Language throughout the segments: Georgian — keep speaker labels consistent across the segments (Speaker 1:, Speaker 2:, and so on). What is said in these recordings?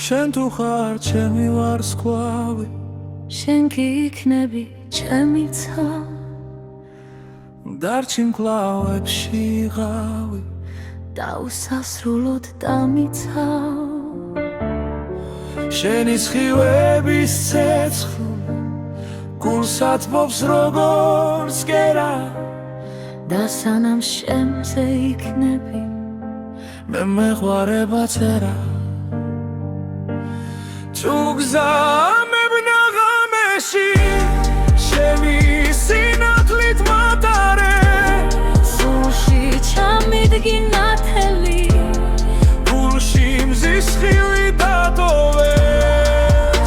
Speaker 1: შენ თუ ხარ ჩემი ვარსკვლავი
Speaker 2: შენ კი იქნები ჩემი ცა
Speaker 1: დარჩენ კლავებში ღავი
Speaker 2: და უსასრულოდ დამიცავ
Speaker 1: შენი სხივების ცეცხლი გულს ათბობს როგორც კერა
Speaker 2: და სანამ შემზე იქნები
Speaker 1: მე მეღვარება წერა თუ გზამებნა ღამეში შენი სინათლით მატარე
Speaker 2: სულში ჩამიდგინა თელი
Speaker 1: გულში მზის ხილი დატოვე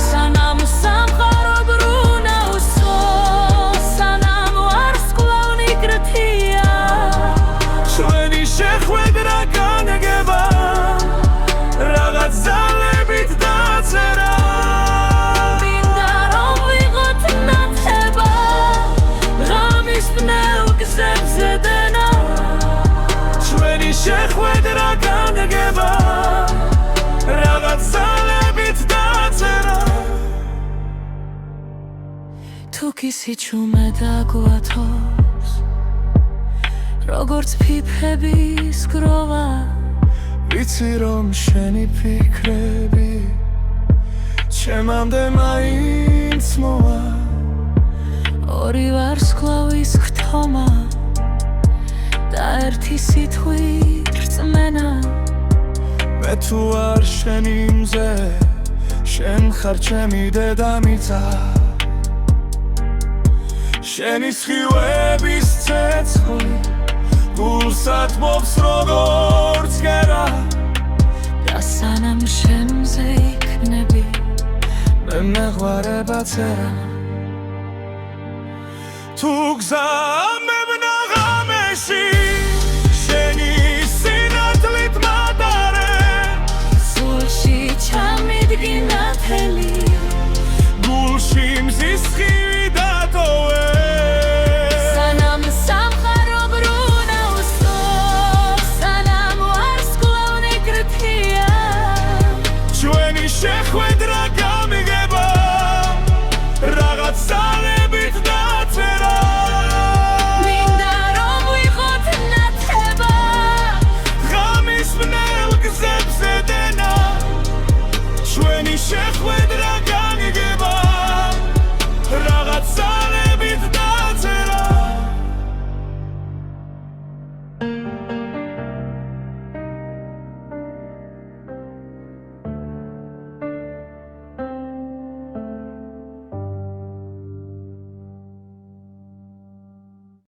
Speaker 2: სანამ სამყარო ბრუნავსო სანამ ვარსკვლავი გრთია
Speaker 1: ჩვენი შეხვედრა განეგება რაღაც ძალებით დაწერა
Speaker 2: მინდა რომ ვიღოთ ნათება ღამის ბნელ გზებზე დენა
Speaker 1: ჩვენი შეხვედრა განეგება რაღაც ძალებით დაწერა
Speaker 2: თუ გისიჩუმე დაგვათოს როგორც ფიფების გროვა
Speaker 1: ვიცი რომ შენი ფიქრები ჩემამდე მაინც მოვა
Speaker 2: ორი ვარსკვლავის ხთომა და ერთი სიტყვით რწმენა
Speaker 1: მე თუ არ შენი მზე შენ ხარ ჩემი დედამიწა შენი სხივების ცეცხლი გულს ათბობს როგორც კერა
Speaker 2: და სანამ შემზე იქნები
Speaker 1: მე მეღვარება წერა თუ გზამებნა ღამეში შენი სინათლით მატარე
Speaker 2: სულში ჩამიდგინა თელი
Speaker 1: გულში მზის ხილი დატოვე
Speaker 2: სანამ სამყარო ბრუნავსო სანამ ვარსკვლავი გრთია
Speaker 1: ჩვენი შეხვედრა გამიგება რაღაც ძალებით დაწერა
Speaker 2: მინდა რომ ვიღოთ ნათება
Speaker 1: ღამის ბნელ გზებზე დენა ჩვენი შეხვედრა